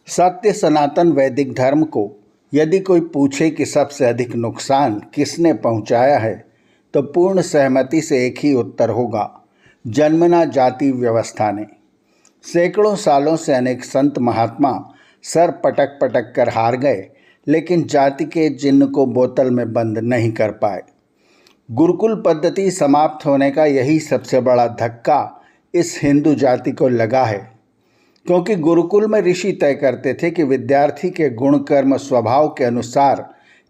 सत्य सनातन वैदिक धर्म को यदि कोई पूछे कि सबसे अधिक नुकसान किसने पहुंचाया है, तो पूर्ण सहमति से एक ही उत्तर होगा, जन्मना जाति व्यवस्था ने। सैकड़ों सालों से अनेक संत महात्मा सर पटक पटक कर हार गए, लेकिन जाति के जिन्न को बोतल में बंद नहीं कर पाए। गुरुकुल पद्धति समाप्त होने का यही सबसे बड़ा धक्का इस हिंदू जाति को लगा है, क्योंकि गुरुकुल में ऋषि तय करते थे कि विद्यार्थी के गुण कर्म स्वभाव के अनुसार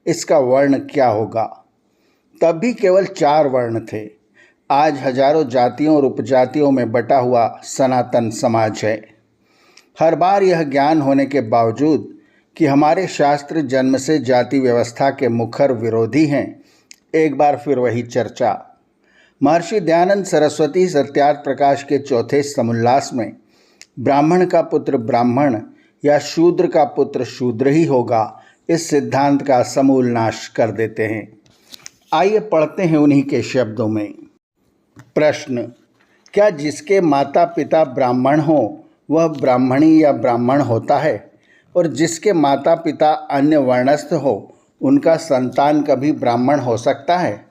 इसका वर्ण क्या होगा। तब भी केवल 4 वर्ण थे। आज हजारों जातियों और उपजातियों में बटा हुआ सनातन समाज है। हर बार यह ज्ञान होने के बावजूद कि हमारे शास्त्र जन्म से जाति व्यवस्था के मुखर विरोधी हैं, एक बार फिर वही चर्चा। महर्षि दयानंद सरस्वती सत्यार्थ प्रकाश के चौथे समुल्लास में ब्राह्मण का पुत्र ब्राह्मण या शूद्र का पुत्र शूद्र ही होगा, इस सिद्धांत का समूल नाश कर देते हैं। आइए पढ़ते हैं उन्हीं के शब्दों में। प्रश्न: क्या जिसके माता पिता ब्राह्मण हो वह ब्राह्मणी या ब्राह्मण होता है, और जिसके माता पिता अन्य वर्णस्थ हो उनका संतान कभी ब्राह्मण हो सकता है?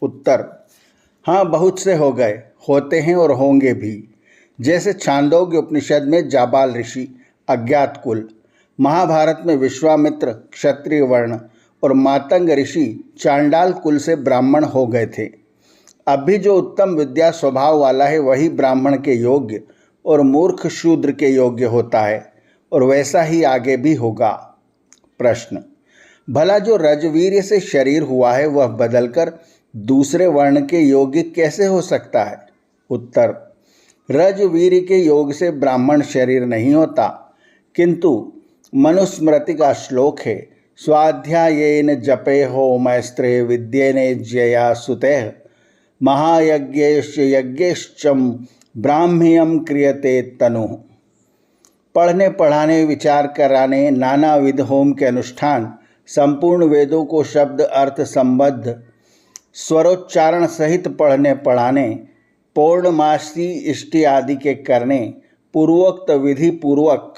उत्तर: हाँ, बहुत से हो गए, होते हैं और होंगे भी। जैसे छांदोग्य उपनिषद में जाबाल ऋषि अज्ञात कुल, महाभारत में विश्वामित्र क्षत्रिय वर्ण और मातंग ऋषि चांडाल कुल से ब्राह्मण हो गए थे। अब भी जो उत्तम विद्या स्वभाव वाला है वही ब्राह्मण के योग्य और मूर्ख शूद्र के योग्य होता है, और वैसा ही आगे भी होगा। प्रश्न: भला जो रजवीर्य से शरीर हुआ है वह बदलकर दूसरे वर्ण के योग्य कैसे हो सकता है? उत्तर: रजवीर्य के योग से ब्राह्मण शरीर नहीं होता, किंतु मनुस्मृति का श्लोक है, स्वाध्यायेन जपेहो मैस्त्रे विद्येने ज्यया सुतेः महायज्ञेश्च यज्ञेश्चम ब्राह्म्यम क्रियते तनुः। पढ़ने पढ़ाने विचार कराने नानाविध होम के अनुष्ठान, संपूर्ण वेदों को शब्द अर्थ संबद्ध स्वरोच्चारण सहित पढ़ने पढ़ाने, पौर्णमासी इष्टि आदि के करने, पूर्वोक्त विधि पूर्वक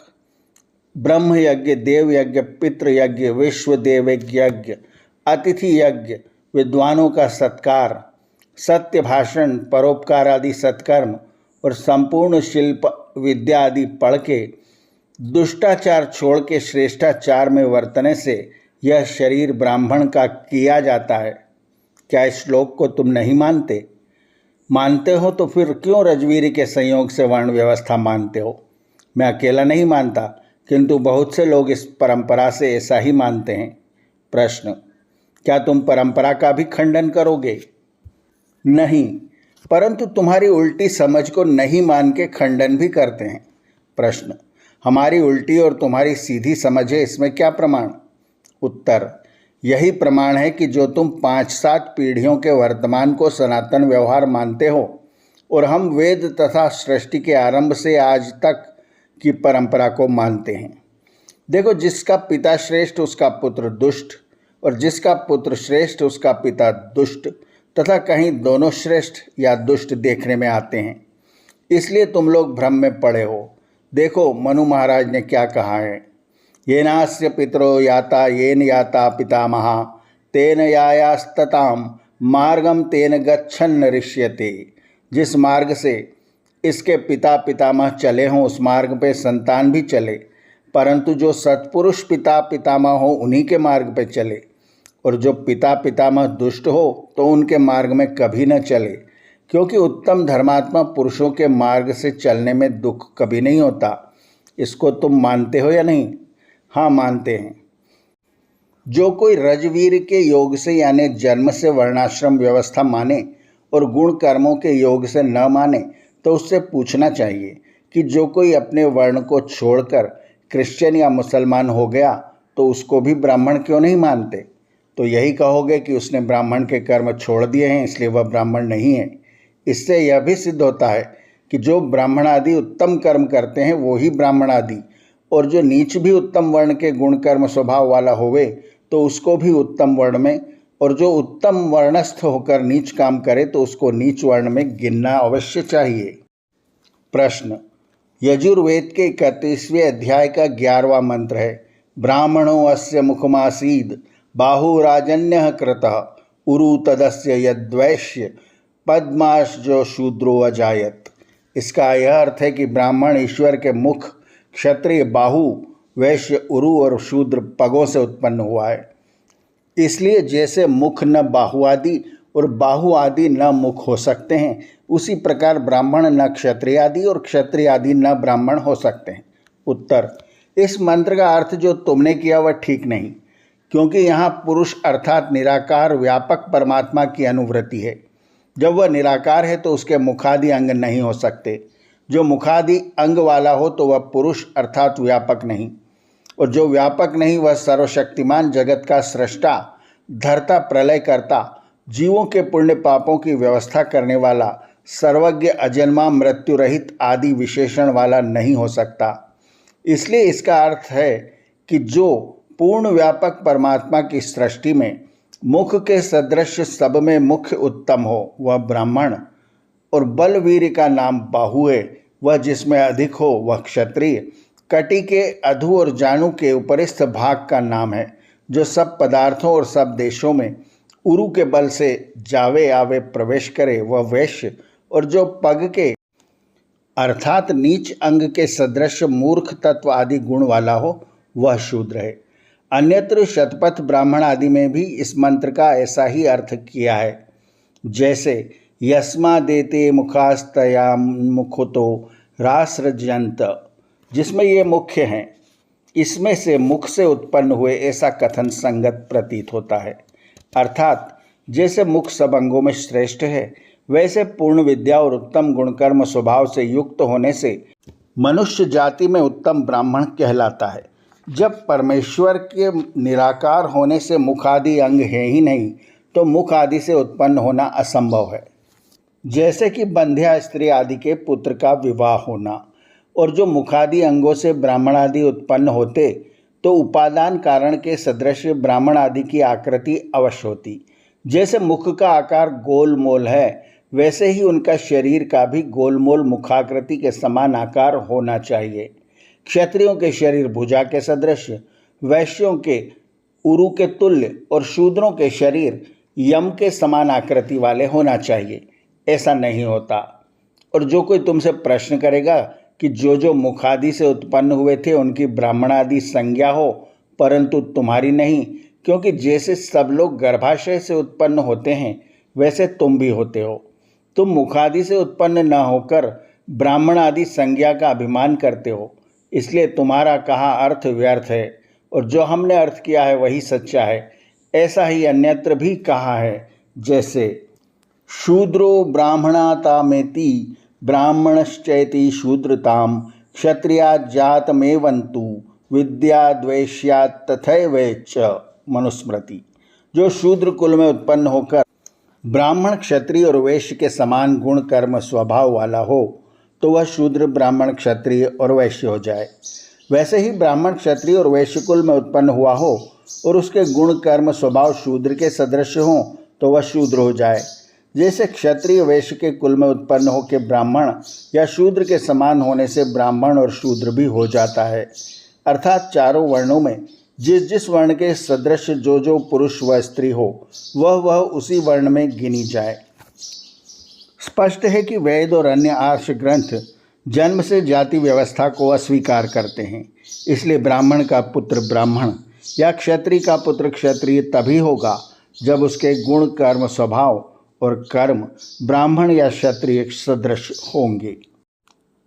ब्रह्म यज्ञ, देव यज्ञ, पितृ यज्ञ, विश्व देव यज्ञ, अतिथि यज्ञ, विद्वानों का सत्कार, सत्य भाषण, परोपकार आदि सत्कर्म और संपूर्ण शिल्प विद्या आदि पढ़ के दुष्टाचार छोड़ के श्रेष्ठाचार में वर्तने से यह शरीर ब्राह्मण का किया जाता है। क्या इस श्लोक को तुम नहीं मानते? मानते हो तो फिर क्यों रजवीर के संयोग से वर्ण व्यवस्था मानते हो? मैं अकेला नहीं मानता, किंतु बहुत से लोग इस परंपरा से ऐसा ही मानते हैं। प्रश्न: क्या तुम परंपरा का भी खंडन करोगे? नहीं, परंतु तुम्हारी उल्टी समझ को नहीं मान के खंडन भी करते हैं। प्रश्न: हमारी उल्टी और तुम्हारी सीधी समझ है, इसमें क्या प्रमाण? उत्तर: यही प्रमाण है कि जो तुम 5-7 पीढ़ियों के वर्तमान को सनातन व्यवहार मानते हो, और हम वेद तथा सृष्टि के आरंभ से आज तक की परंपरा को मानते हैं। देखो, जिसका पिता श्रेष्ठ उसका पुत्र दुष्ट, और जिसका पुत्र श्रेष्ठ उसका पिता दुष्ट, तथा कहीं दोनों श्रेष्ठ या दुष्ट देखने में आते हैं। इसलिए तुम लोग भ्रम में पड़े हो। देखो, मनु महाराज ने क्या कहा है, येनास्य पितरो याता येन याता पितामहा तेन यायास्तताम मार्गम तेन गच्छन् ऋष्यते। जिस मार्ग से इसके पिता पितामह चले हों उस मार्ग पे संतान भी चले, परंतु जो सत्पुरुष पिता पितामह हो उन्हीं के मार्ग पे चले, और जो पिता पितामह दुष्ट हो तो उनके मार्ग में कभी न चले, क्योंकि उत्तम धर्मात्मा पुरुषों के मार्ग से चलने में दुख कभी नहीं होता। इसको तुम मानते हो या नहीं? हाँ, मानते हैं। जो कोई रजवीर के योग से यानी जन्म से वर्णाश्रम व्यवस्था माने और गुण कर्मों के योग से न माने, तो उससे पूछना चाहिए कि जो कोई अपने वर्ण को छोड़कर क्रिश्चियन या मुसलमान हो गया तो उसको भी ब्राह्मण क्यों नहीं मानते? तो यही कहोगे कि उसने ब्राह्मण के कर्म छोड़ दिए हैं इसलिए वह ब्राह्मण नहीं है। इससे यह भी सिद्ध होता है कि जो ब्राह्मण आदि उत्तम कर्म करते हैं वो ही ब्राह्मण आदि, और जो नीच भी उत्तम वर्ण के गुण कर्म स्वभाव वाला होवे तो उसको भी उत्तम वर्ण में, और जो उत्तम वर्णस्थ होकर नीच काम करे तो उसको नीच वर्ण में गिनना अवश्य चाहिए। प्रश्न: यजुर्वेद के 31वें अध्याय का 11वां मंत्र है, ब्राह्मणो अस्य मुखमासीद बाहुराजन्यः कृतः उरु तदस्य यद्वैश्य पद्माश्जो शूद्रो अजायत। इसका यह अर्थ है कि ब्राह्मण ईश्वर के मुख, क्षत्रिय बाहु, वैश्य उरु और शूद्र पगों से उत्पन्न हुआ है। इसलिए जैसे मुख न बाहु आदि और बाहु आदि न मुख हो सकते हैं, उसी प्रकार ब्राह्मण न क्षत्रिय आदि और क्षत्रिय आदि न ब्राह्मण हो सकते हैं। उत्तर, इस मंत्र का अर्थ जो तुमने किया वह ठीक नहीं, क्योंकि यहाँ पुरुष अर्थात निराकार व्यापक परमात्मा की अनुवृत्ति है। जब वह निराकार है तो उसके मुखादि अंग नहीं हो सकते। जो मुखादि अंग वाला हो तो वह पुरुष अर्थात व्यापक नहीं, और जो व्यापक नहीं वह सर्वशक्तिमान जगत का सृष्टा, धर्ता, प्रलय करता, जीवों के पुण्य पापों की व्यवस्था करने वाला, सर्वज्ञ, अजन्मा, मृत्यु रहित आदि विशेषण वाला नहीं हो सकता। इसलिए इसका अर्थ है कि जो पूर्ण व्यापक परमात्मा की सृष्टि में मुख के सदृश सब में मुख्य उत्तम हो वह ब्राह्मण, और बलवीर का नाम बाहु है वह जिसमें अधिक हो वह क्षत्रिय, कटी के अधु और जानु के उपरिस्थ भाग का नाम है जो सब पदार्थों और सब देशों में उरु के बल से जावे आवे प्रवेश करे वह वैश्य, और जो पग के अर्थात नीच अंग के सदृश मूर्ख तत्व आदि गुण वाला हो वह शूद्र है। अन्यत्र शतपथ ब्राह्मण आदि में भी इस मंत्र का ऐसा ही अर्थ किया है, जैसे यस्मा देते मुखास्तया मुखुतो रासृजंत, जिसमें ये मुख्य हैं, इसमें से मुख से उत्पन्न हुए, ऐसा कथन संगत प्रतीत होता है। अर्थात जैसे मुख सब अंगों में श्रेष्ठ है, वैसे पूर्ण विद्या और उत्तम गुणकर्म स्वभाव से युक्त होने से मनुष्य जाति में उत्तम ब्राह्मण कहलाता है। जब परमेश्वर के निराकार होने से मुखादि अंग है ही नहीं, तो मुख आदि से उत्पन्न होना असंभव है। जैसे कि बंध्या स्त्री आदि के पुत्र का विवाह होना, और जो मुखादि अंगों से ब्राह्मण आदि उत्पन्न होते तो उपादान कारण के सदृश ब्राह्मण आदि की आकृति अवश्य होती। जैसे मुख का आकार गोलमोल है, वैसे ही उनका शरीर का भी गोलमोल मुखाकृति के समान आकार होना चाहिए। क्षत्रियों के शरीर भुजा के सदृश, वैश्यों के उरु के तुल्य और शूद्रों के शरीर यम के समान आकृति वाले होना चाहिए। ऐसा नहीं होता। और जो कोई तुमसे प्रश्न करेगा कि जो मुखादि से उत्पन्न हुए थे उनकी ब्राह्मण आदि संज्ञा हो, परंतु तुम्हारी नहीं, क्योंकि जैसे सब लोग गर्भाशय से उत्पन्न होते हैं वैसे तुम भी होते हो। तुम मुखादि से उत्पन्न न होकर ब्राह्मण आदि संज्ञा का अभिमान करते हो, इसलिए तुम्हारा कहा अर्थ व्यर्थ है, और जो हमने अर्थ किया है वही सच्चा है। ऐसा ही अन्यत्र भी कहा है, जैसे शूद्रो ब्राह्मणातामेति ब्राह्मणश्चैति शूद्रताम क्षत्रिया जातमेवन्तु विद्या द्वेष्यात् तथैवैच मनुस्मृति। जो शूद्र कुल में उत्पन्न होकर ब्राह्मण, क्षत्रिय और वैश्य के समान गुण कर्म स्वभाव वाला हो तो वह शूद्र, ब्राह्मण, क्षत्रिय और वैश्य हो जाए। वैसे ही ब्राह्मण, क्षत्रिय और वैश्य कुल में उत्पन्न हुआ हो और उसके गुण कर्म स्वभाव शूद्र के सदृश हों तो वह शूद्र हो जाए। जैसे क्षत्रिय वैश्य के कुल में उत्पन्न हो के ब्राह्मण या शूद्र के समान होने से ब्राह्मण और शूद्र भी हो जाता है। अर्थात चारों वर्णों में जिस जिस वर्ण के सदृश जो पुरुष व स्त्री हो वह उसी वर्ण में गिनी जाए। स्पष्ट है कि वेद और अन्य आर्ष ग्रंथ जन्म से जाति व्यवस्था को अस्वीकार करते हैं। इसलिए ब्राह्मण का पुत्र ब्राह्मण या क्षत्रिय का पुत्र क्षत्रिय तभी होगा जब उसके गुण, कर्म, स्वभाव और कर्म ब्राह्मण या क्षत्रिय सदृश होंगे।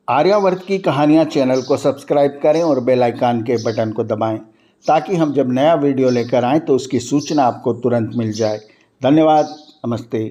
आर्यावर्त की कहानियाँ चैनल को सब्सक्राइब करें और बेल आइकन के बटन को दबाएं ताकि हम जब नया वीडियो लेकर आएँ तो उसकी सूचना आपको तुरंत मिल जाए। धन्यवाद। नमस्ते।